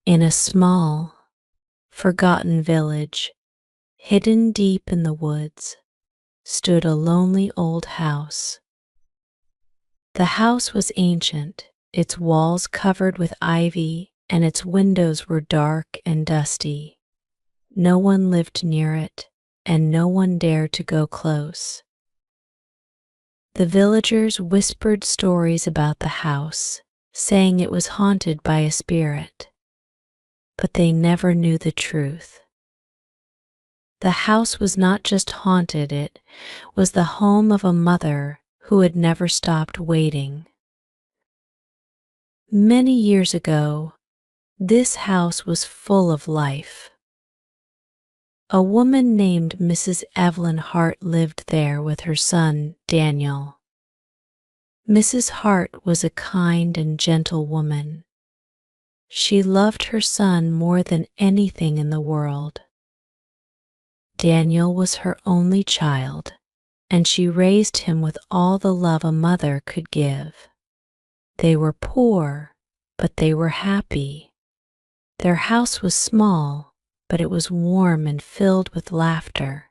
In a small, forgotten village, hidden deep in the woods, stood a lonely old house. The house was ancient, its walls covered with ivy, and its windows were dark and dusty. No one lived near it, and no one dared to go close. The villagers whispered stories about the house, saying it was haunted by a spirit. But they never knew the truth. The house was not just haunted, it was the home of a mother who had never stopped waiting. Many years ago, this house was full of life. A woman named Mrs. Evelyn Hart lived there with her son, Daniel. Mrs. Hart was a kind and gentle woman. She loved her son more than anything in the world. Daniel was her only child, and she raised him with all the love a mother could give. They were poor, but they were happy. Their house was small, but it was warm and filled with laughter.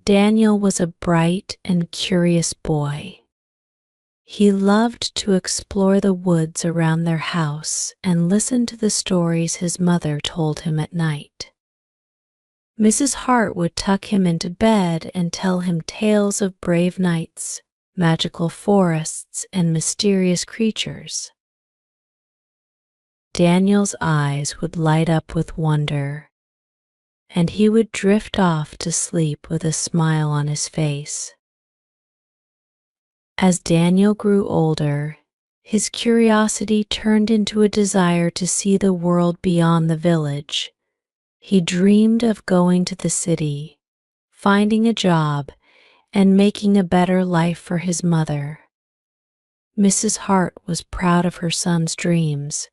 Daniel was a bright and curious boy. He loved to explore the woods around their house and listen to the stories his mother told him at night. Mrs. Hart would tuck him into bed and tell him tales of brave knights, magical forests, and mysterious creatures. Daniel's eyes would light up with wonder, and he would drift off to sleep with a smile on his face. As Daniel grew older, his curiosity turned into a desire to see the world beyond the village. He dreamed of going to the city, finding a job, and making a better life for his mother. Mrs. Hart was proud of her son's dreams,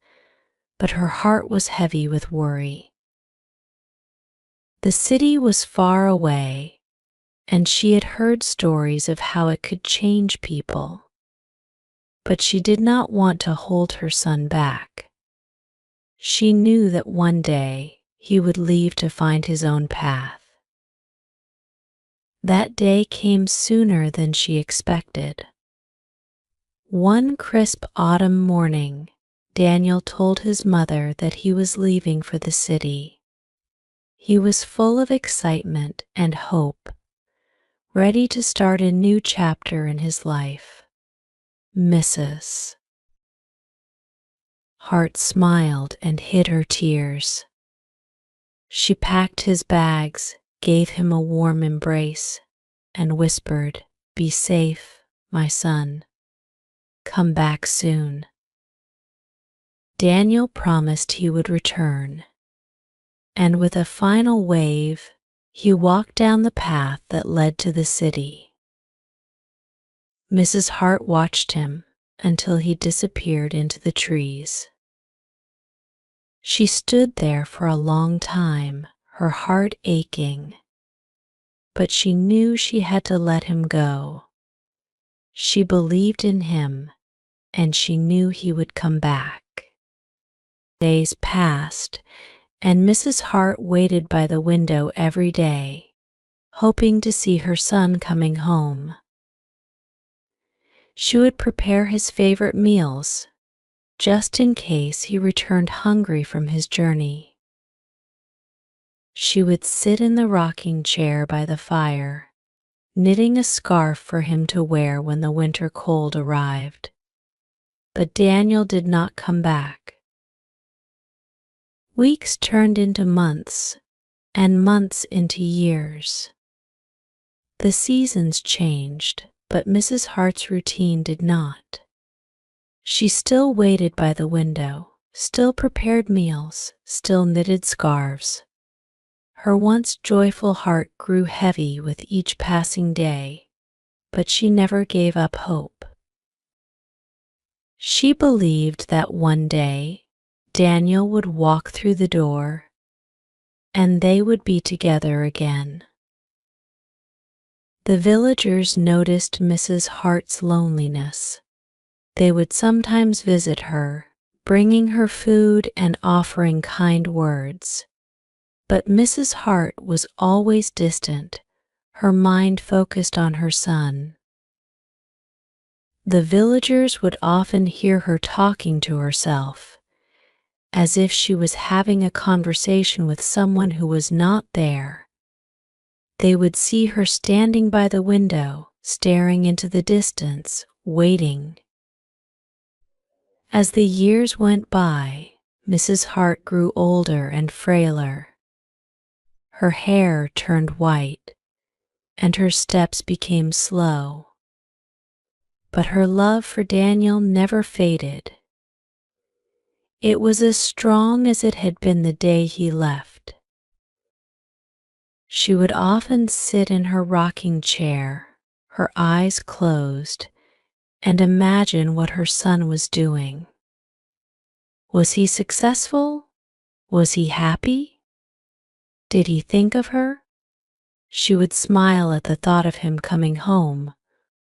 but her heart was heavy with worry. The city was far away, and she had heard stories of how it could change people. But she did not want to hold her son back. She knew that one day he would leave to find his own path. That day came sooner than she expected. One crisp autumn morning, Daniel told his mother that he was leaving for the city. He was full of excitement and hope, ready to start a new chapter in his life. Mrs. Hart smiled and hid her tears. She packed his bags, gave him a warm embrace, and whispered, "Be safe, my son. Come back soon." Daniel promised he would return, and with a final wave, he walked down the path that led to the city. Mrs. Hart watched him until he disappeared into the trees. She stood there for a long time, her heart aching, but she knew she had to let him go. She believed in him, and she knew he would come back. Days passed, and Mrs. Hart waited by the window every day, hoping to see her son coming home. She would prepare his favorite meals, just in case he returned hungry from his journey. She would sit in the rocking chair by the fire, knitting a scarf for him to wear when the winter cold arrived. But Daniel did not come back. Weeks turned into months, and months into years. The seasons changed, but Mrs. Hart's routine did not. She still waited by the window, still prepared meals, still knitted scarves. Her once joyful heart grew heavy with each passing day, but she never gave up hope. She believed that one day Daniel would walk through the door, and they would be together again. The villagers noticed Mrs. Hart's loneliness. They would sometimes visit her, bringing her food and offering kind words. But Mrs. Hart was always distant, her mind focused on her son. The villagers would often hear her talking to herself, as if she was having a conversation with someone who was not there. They would see her standing by the window, staring into the distance, waiting. As the years went by, Mrs. Hart grew older and frailer. Her hair turned white, and her steps became slow. But her love for Daniel never faded. It was as strong as it had been the day he left. She would often sit in her rocking chair, her eyes closed, and imagine what her son was doing. Was he successful? Was he happy? Did he think of her? She would smile at the thought of him coming home,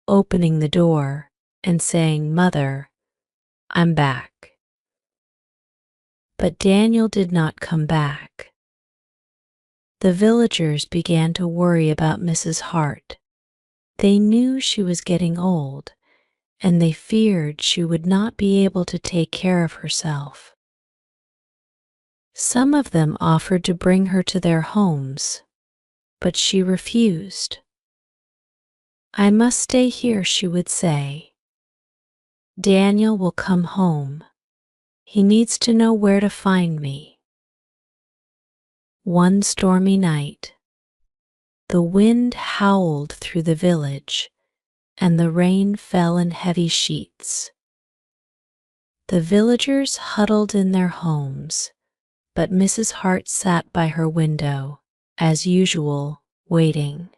opening the door, and saying, "Mother, I'm back." But Daniel did not come back. The villagers began to worry about Mrs. Hart. They knew she was getting old, and they feared she would not be able to take care of herself. Some of them offered to bring her to their homes, but she refused. "I must stay here," she would say. "Daniel will come home. He needs to know where to find me." One stormy night, the wind howled through the village, and the rain fell in heavy sheets. The villagers huddled in their homes, but Mrs. Hart sat by her window, as usual, waiting.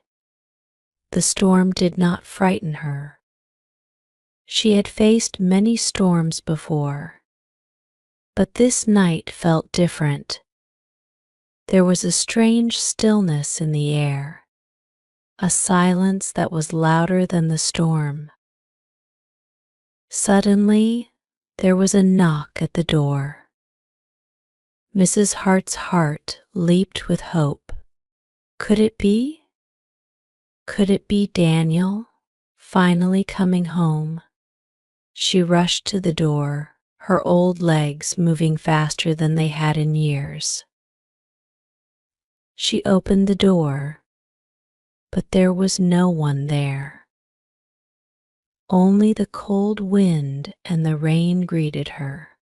The storm did not frighten her. She had faced many storms before, but this night felt different. There was a strange stillness in the air, a silence that was louder than the storm. Suddenly, there was a knock at the door. Mrs. Hart's heart leaped with hope. Could it be? Could it be Daniel, finally coming home? She rushed to the door, her old legs moving faster than they had in years. She opened the door, but there was no one there. Only the cold wind and the rain greeted her.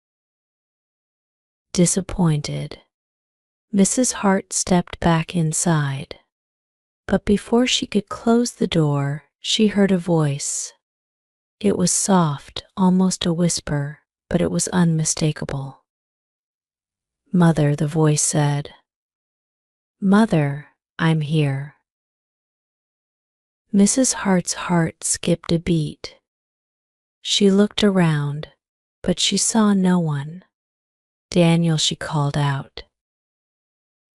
Disappointed, Mrs. Hart stepped back inside. But before she could close the door, she heard a voice. It was soft, almost a whisper, but it was unmistakable. "Mother," the voice said. "Mother, I'm here." Mrs. Hart's heart skipped a beat. She looked around, but she saw no one. "Daniel," she called out.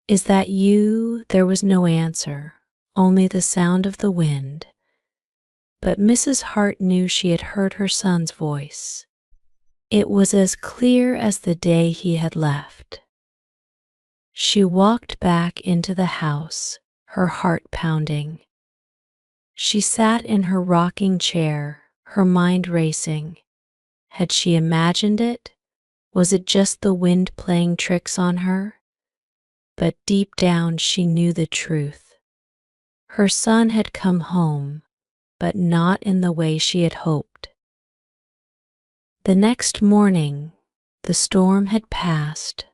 "Is that you?" There was no answer, only the sound of the wind. But Mrs. Hart knew she had heard her son's voice. It was as clear as the day he had left. She walked back into the house, her heart pounding. She sat in her rocking chair, her mind racing. Had she imagined it? Was it just the wind playing tricks on her? But deep down she knew the truth. Her son had come home, but not in the way she had hoped. The next morning, the storm had passed,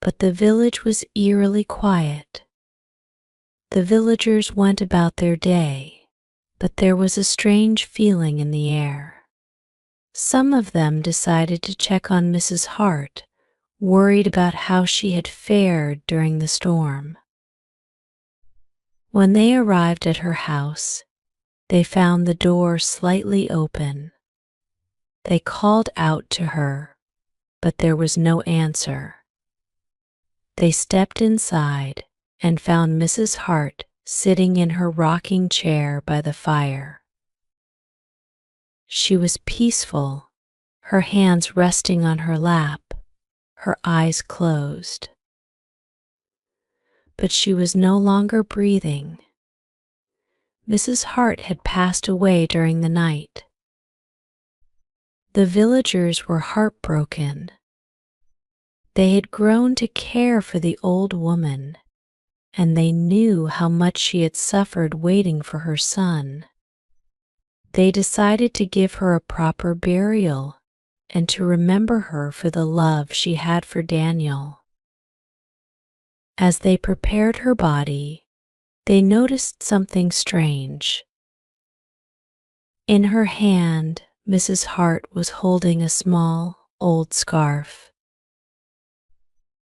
but the village was eerily quiet. The villagers went about their day, but there was a strange feeling in the air. Some of them decided to check on Mrs. Hart, worried about how she had fared during the storm. When they arrived at her house, they found the door slightly open. They called out to her, but there was no answer. They stepped inside and found Mrs. Hart sitting in her rocking chair by the fire. She was peaceful, her hands resting on her lap, her eyes closed. But she was no longer breathing. Mrs. Hart had passed away during the night. The villagers were heartbroken. They had grown to care for the old woman, and they knew how much she had suffered waiting for her son. They decided to give her a proper burial and to remember her for the love she had for Daniel. As they prepared her body, they noticed something strange. In her hand, Mrs. Hart was holding a small, old scarf.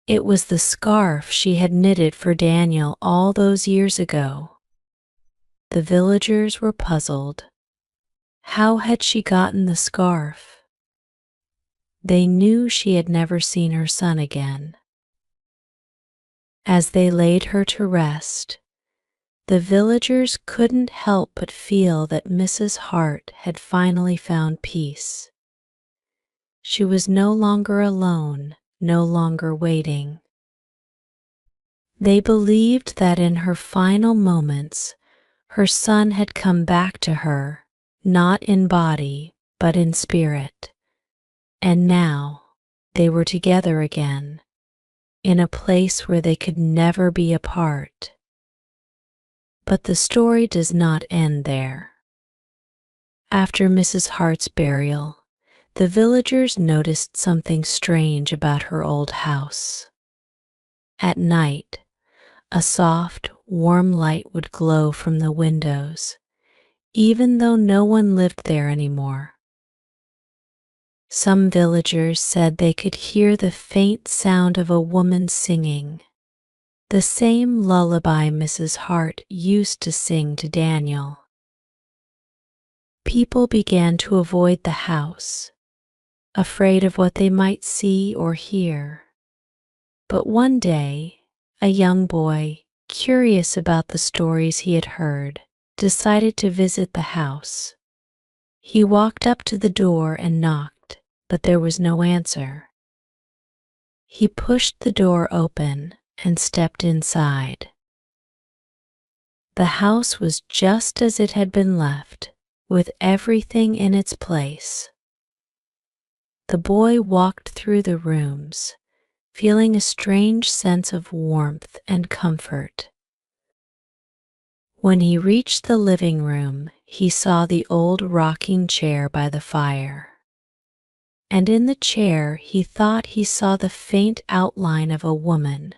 It was the scarf she had knitted for Daniel all those years ago. The villagers were puzzled. How had she gotten the scarf? They knew she had never seen her son again. As they laid her to rest, the villagers couldn't help but feel that Mrs. Hart had finally found peace. She was no longer alone, no longer waiting. They believed that in her final moments, her son had come back to her, not in body, but in spirit. And now they were together again, in a place where they could never be apart. But the story does not end there. After Mrs. Hart's burial, the villagers noticed something strange about her old house. At night, a soft, warm light would glow from the windows, even though no one lived there anymore. Some villagers said they could hear the faint sound of a woman singing, the same lullaby Mrs. Hart used to sing to Daniel. People began to avoid the house, afraid of what they might see or hear. But one day, a young boy, curious about the stories he had heard, decided to visit the house. He walked up to the door and knocked, but there was no answer. He pushed the door open and stepped inside. The house was just as it had been left, with everything in its place. The boy walked through the rooms, feeling a strange sense of warmth and comfort. When he reached the living room, he saw the old rocking chair by the fire. And in the chair he thought he saw the faint outline of a woman,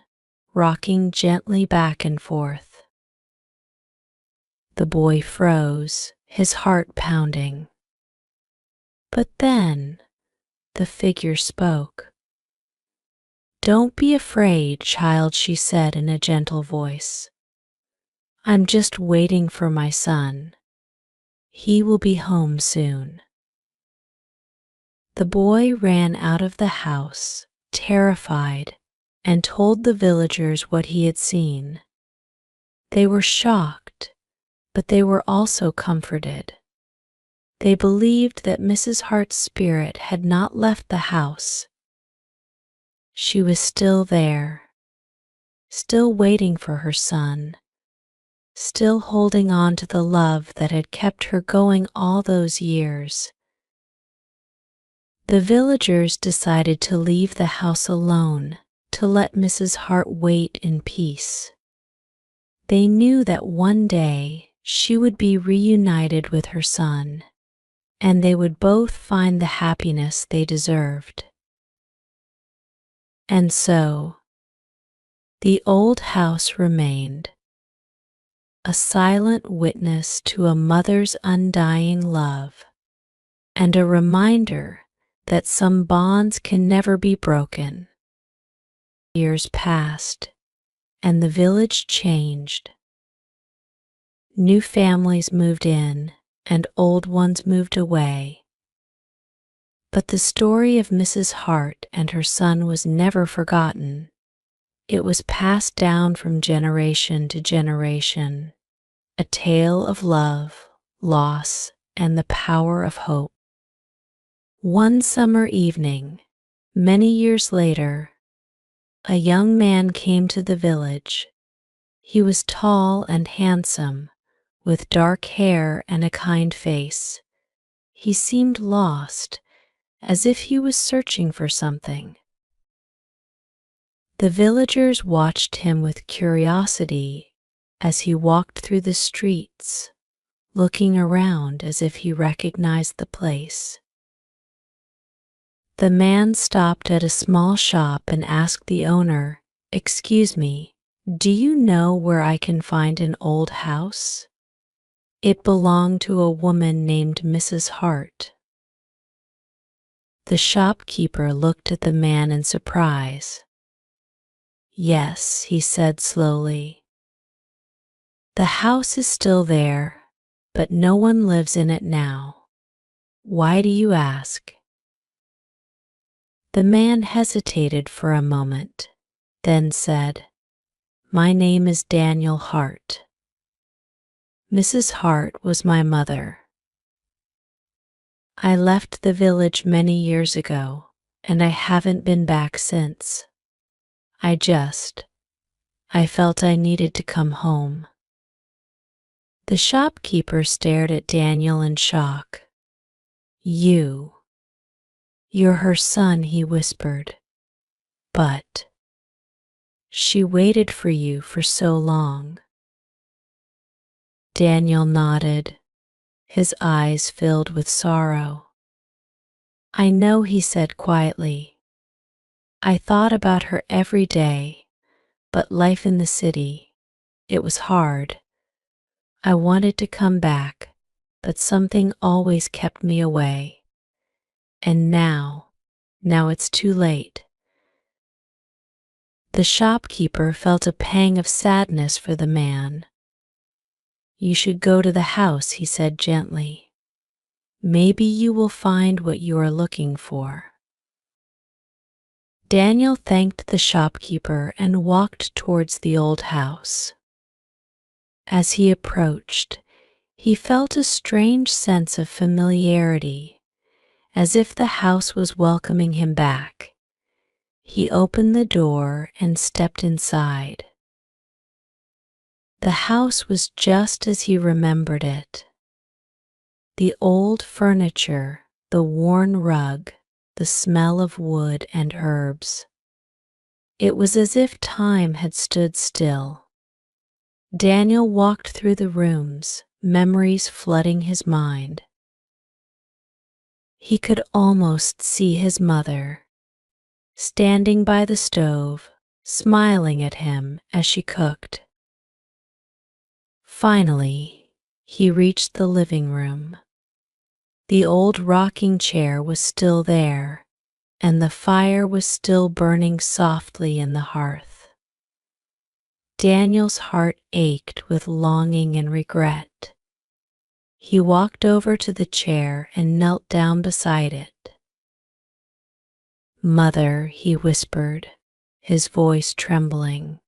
rocking gently back and forth. The boy froze, his heart pounding. But then the figure spoke. "Don't be afraid, child," she said in a gentle voice. "I'm just waiting for my son. He will be home soon." The boy ran out of the house, terrified, and told the villagers what he had seen. They were shocked, but they were also comforted. They believed that Mrs. Hart's spirit had not left the house. She was still there, still waiting for her son, still holding on to the love that had kept her going all those years. The villagers decided to leave the house alone, to let Mrs. Hart wait in peace. They knew that one day she would be reunited with her son, and they would both find the happiness they deserved. And so, the old house remained, a silent witness to a mother's undying love, and a reminder that some bonds can never be broken. Years passed, and the village changed. New families moved in, and old ones moved away. But the story of Mrs. Hart and her son was never forgotten. It was passed down from generation to generation, a tale of love, loss, and the power of hope. One summer evening, many years later, a young man came to the village. He was tall and handsome, with dark hair and a kind face. He seemed lost, as if he was searching for something. The villagers watched him with curiosity as he walked through the streets, looking around as if he recognized the place. The man stopped at a small shop and asked the owner, "Excuse me, do you know where I can find an old house?" It belonged to a woman named Mrs. Hart. The shopkeeper looked at the man in surprise. "Yes," he said slowly. "The house is still there, but no one lives in it now. Why do you ask?" The man hesitated for a moment, then said, "My name is Daniel Hart. Mrs. Hart was my mother. I left the village many years ago, and I haven't been back since. I felt I needed to come home." The shopkeeper stared at Daniel in shock. You're her son," he whispered. "But she waited for you for so long." Daniel nodded, his eyes filled with sorrow. "I know," he said quietly. "I thought about her every day, but life in the city, it was hard. I wanted to come back, but something always kept me away. And now it's too late." The shopkeeper felt a pang of sadness for the man. "You should go to the house," he said gently. "Maybe you will find what you are looking for." Daniel thanked the shopkeeper and walked towards the old house. As he approached, he felt a strange sense of familiarity, as if the house was welcoming him back. He opened the door and stepped inside. The house was just as he remembered it. The old furniture, the worn rug, the smell of wood and herbs. It was as if time had stood still. Daniel walked through the rooms, memories flooding his mind. He could almost see his mother, standing by the stove, smiling at him as she cooked. Finally, he reached the living room. The old rocking chair was still there, and the fire was still burning softly in the hearth. Daniel's heart ached with longing and regret. He walked over to the chair and knelt down beside it. "Mother," he whispered, his voice trembling.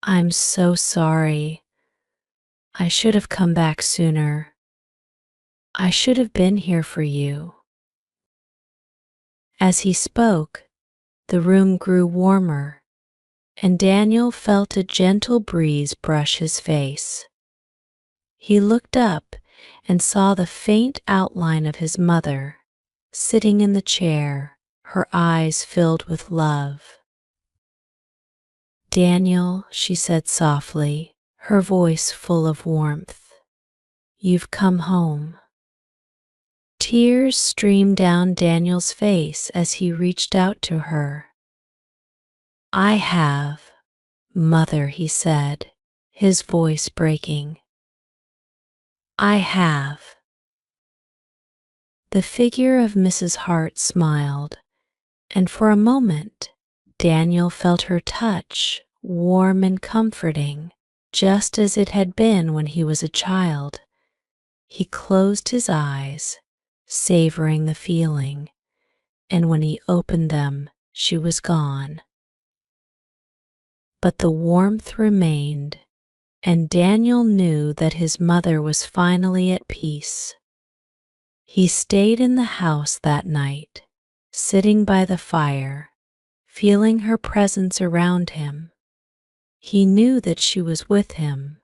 "I'm so sorry. I should have come back sooner. I should have been here for you." As he spoke, the room grew warmer, and Daniel felt a gentle breeze brush his face. He looked up and saw the faint outline of his mother, sitting in the chair, her eyes filled with love. "Daniel," she said softly, her voice full of warmth, "you've come home." Tears streamed down Daniel's face as he reached out to her. "I have, Mother," he said, his voice breaking. "I have." The figure of Mrs. Hart smiled, and for a moment Daniel felt her touch, warm and comforting, just as it had been when he was a child. He closed his eyes, savoring the feeling, and when he opened them, she was gone. But the warmth remained, and Daniel knew that his mother was finally at peace. He stayed in the house that night, sitting by the fire, feeling her presence around him. He knew that she was with him,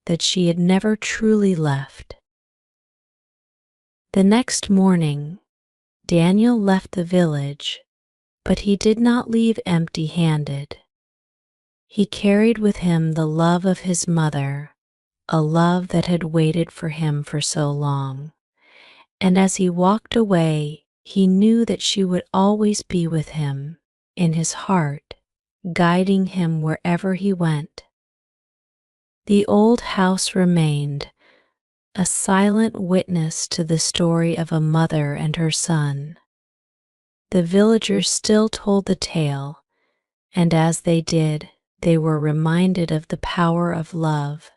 that she had never truly left. The next morning, Daniel left the village, but he did not leave empty-handed. He carried with him the love of his mother, a love that had waited for him for so long. And as he walked away, he knew that she would always be with him, in his heart, guiding him wherever he went. The old house remained, a silent witness to the story of a mother and her son. The villagers still told the tale, and as they did, they were reminded of the power of love,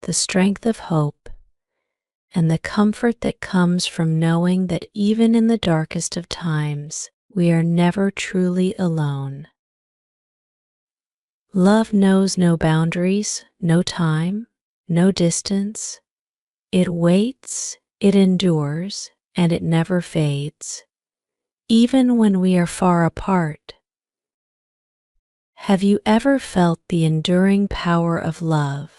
the strength of hope, and the comfort that comes from knowing that even in the darkest of times, we are never truly alone. Love knows no boundaries, no time, no distance. It waits, it endures, and it never fades, even when we are far apart. Have you ever felt the enduring power of love,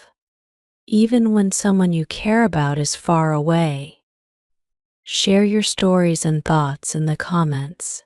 even when someone you care about is far away? Share your stories and thoughts in the comments.